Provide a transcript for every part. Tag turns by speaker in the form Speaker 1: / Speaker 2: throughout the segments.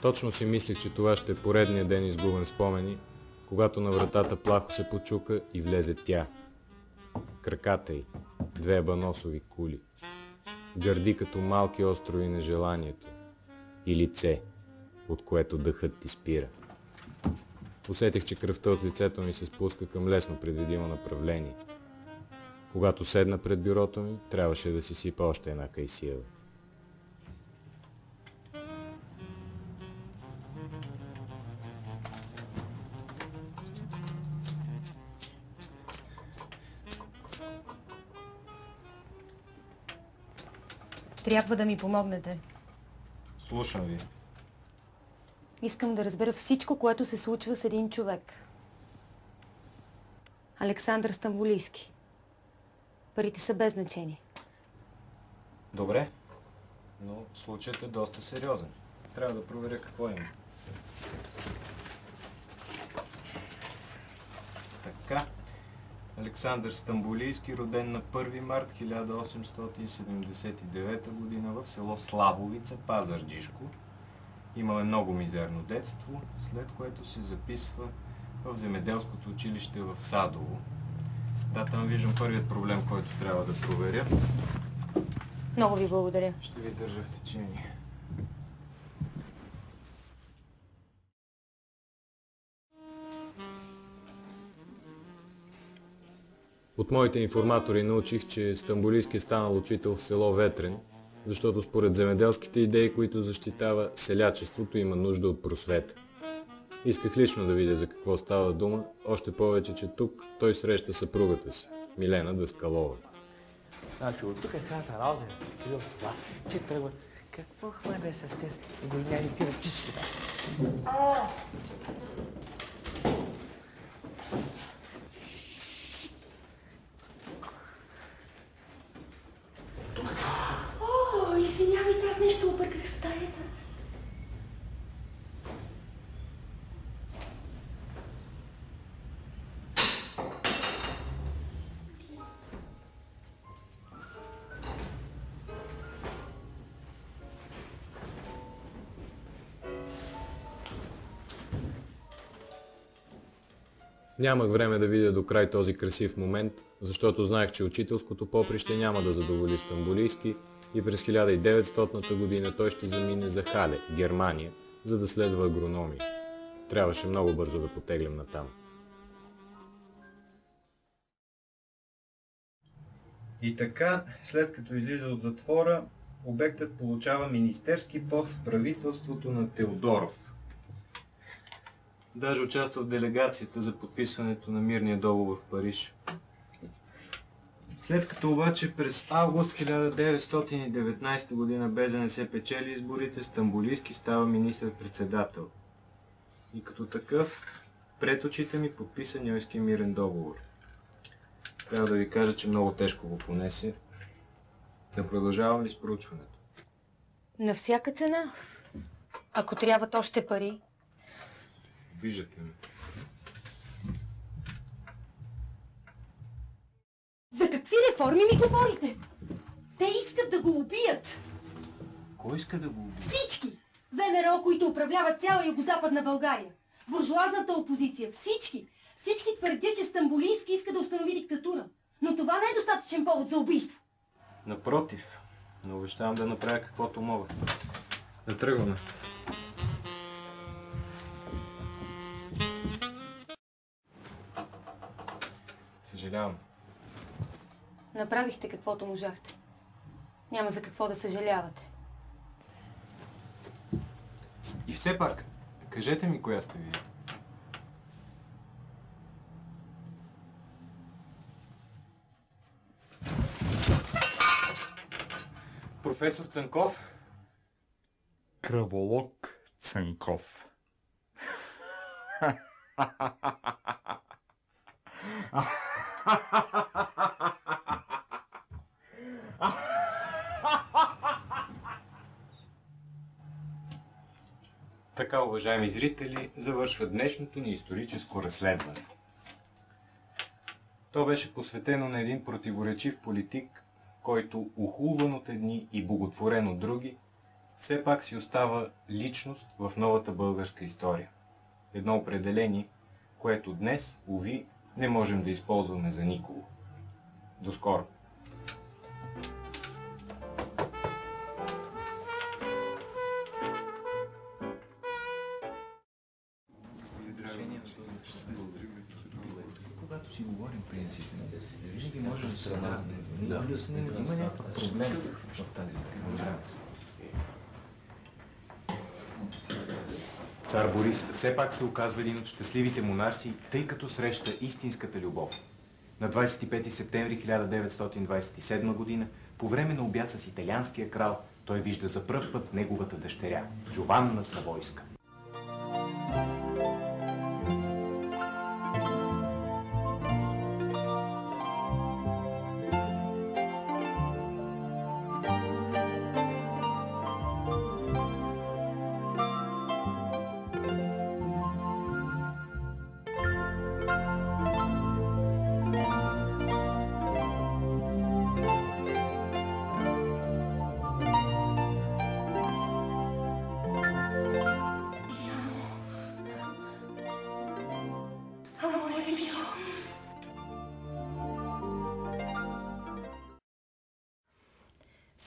Speaker 1: Точно си мислех, че това ще е поредния ден изгубен спомени, когато на вратата плахо се почука и влезе тя. Краката й, две абаносови кули, гърди като малки острови на желанието и лице, от което дъхът ти спира. Усетих, че кръвта от лицето ми се спуска към лесно предвидимо направление. Когато седна пред бюрото ми, трябваше да си сипа още една кайсиева.
Speaker 2: Трябва да ми помогнете.
Speaker 1: Слушам ви.
Speaker 2: Искам да разбера всичко, което се случва с един човек. Александър Стамболийски. Парите са без значение.
Speaker 1: Добре, но случаят е доста сериозен. Трябва да проверя какво има. Така. Александър Стамболийски, роден на 1 март 1879 г. в село Славовица, Пазарджишко. Имал е много мизерно детство, след което се записва в земеделското училище в Садово. Да, там виждам първият проблем, който трябва да проверя.
Speaker 2: Много ви благодаря.
Speaker 1: Ще ви държа в течение. От моите информатори научих, че Стамболийски е станал учител в село Ветрен, защото според земеделските идеи, които защитава, селячеството има нужда от просвета. Исках лично да видя за какво става дума, още повече, че тук той среща съпругата си, Милена Даскалова.
Speaker 3: Значи от тук е цялата работа да се крива в това, че тръгва какво хване с тези големяни ти ръчички.
Speaker 2: Извинявайте, аз нещо обърках стаята.
Speaker 1: Нямах време да видя до край този красив момент, защото знаех, че учителското поприще няма да задоволи Стамболийски и през 1900 година той ще замине за Хале, Германия, за да следва агрономия. Трябваше много бързо да потеглям натам.
Speaker 4: И така, след като излиза от затвора, обектът получава министерски пост в правителството на Теодоров.
Speaker 1: Даже участва в делегацията за подписването на мирния договор в Париж. След като обаче през август 1919 година БЗНС печели изборите, Стамболийски става министър-председател. И като такъв, пред очите ми подписа Ньойския мирен договор. Трябва да ви кажа, че много тежко го понесе. Да продължавам ли с проучването?
Speaker 2: На всяка цена. Ако трябват още пари.
Speaker 1: Виждате ме.
Speaker 2: За какви реформи ми говорите? Те искат да го убият.
Speaker 1: Кой иска да го убие?
Speaker 2: Всички! ВМРО, които управляват цяла югозападна България. Буржуазната опозиция. Всички! Всички твърдят, че Стамболийски иска да установи диктатура. Но това не е достатъчен повод за убийство.
Speaker 1: Напротив, но обещавам да направя каквото мога. Да тръгваме. Съжалявам.
Speaker 2: Направихте каквото можахте. Няма за какво да съжалявате.
Speaker 1: И все пак, кажете ми коя сте вие. Професор Цанков?
Speaker 5: Кръволог Цанков.
Speaker 1: Така, уважаеми зрители, завършва днешното ни историческо разследване. То беше посветено на един противоречив политик, който, ухулван от едни и боготворен от други, все пак си остава личност в новата българска история. Едно определение, което днес, уви, не можем да използваме за никого. До скоро!
Speaker 3: Когато си говорим принципно, винаги може да страна. Има някакъв проблем в тази страна.
Speaker 1: Цар Борис все пак се оказва един от щастливите монарси, тъй като среща истинската любов. На 25 септември 1927 година, по време на обяд с италианския крал, той вижда за пръв път неговата дъщеря, Джованна Савойска.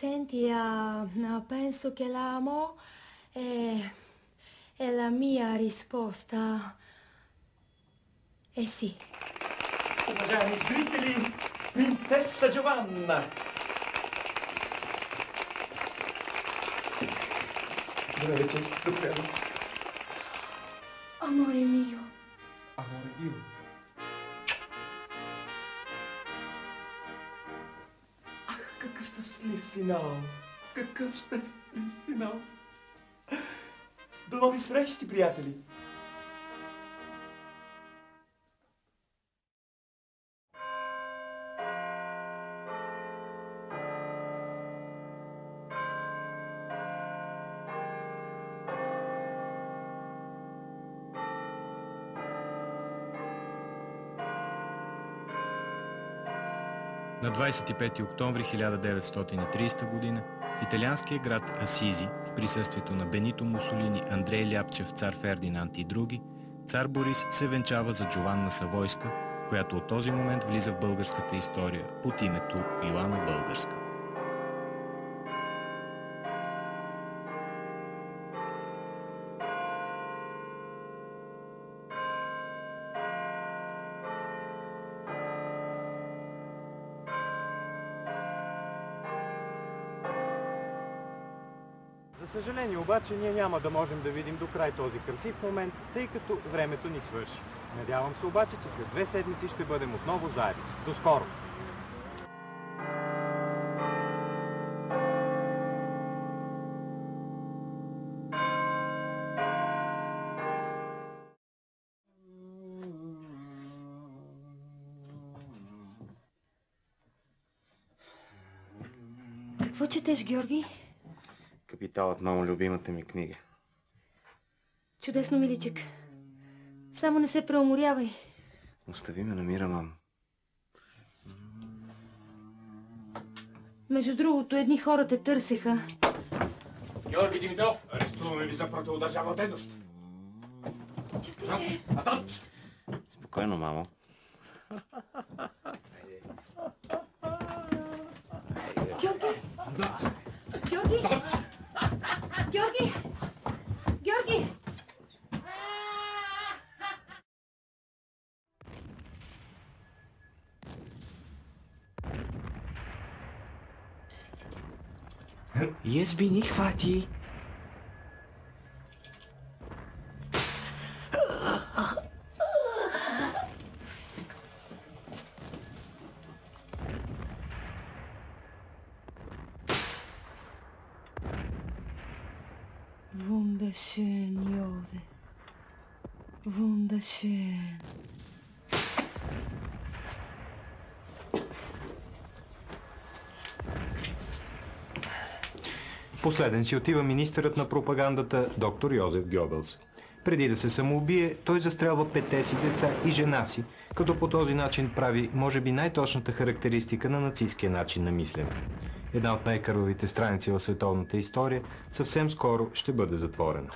Speaker 2: Senti, penso che l'amo e la mia risposta è sì.
Speaker 3: Уважаеми зрители, принцеса Джованна! Здравей, чест съпряга.
Speaker 2: Amore mio.
Speaker 3: Аморе Дио. Ах, какъв щастлив финал! Какъв щастлив финал! До нови срещи, приятели!
Speaker 1: На 25 октомври 1930 г. в италианския град Асизи, в присъствието на Бенито Мусолини, Андрей Ляпчев, цар Фердинанд и други, цар Борис се венчава за Джованна Савойска, която от този момент влиза в българската история под името Йоанна Българска.
Speaker 6: За съжаление обаче ние няма да можем да видим до край този красив момент, тъй като времето ни свърши. Надявам се обаче, че след 2 седмици ще бъдем отново заедно. До скоро!
Speaker 2: Какво четеш, Георги?
Speaker 4: Капиталът, мамо, любимата ми книга.
Speaker 2: Чудесно, миличък. Само не се преуморявай.
Speaker 4: Остави ме на мира, мамо.
Speaker 2: Между другото, едни хора те търсеха.
Speaker 3: Георги Димитров, арестуваме ви за противодържавна дейност. Назад!
Speaker 4: Спокойно, мамо.
Speaker 2: Георги! Георги! Георги! Георги!
Speaker 3: Язби ни хвати!
Speaker 2: Wunderschön, Josef. Wunderschön.
Speaker 1: Последен си отива министърът на пропагандата доктор Йозеф Гьобелс.
Speaker 7: Преди да се самоубие, той застрелва 5-те си деца и жена си, като по този начин прави, може би, най-точната характеристика на нацистския начин на мислене. Една от най-кървавите страници в световната история съвсем скоро ще бъде затворена.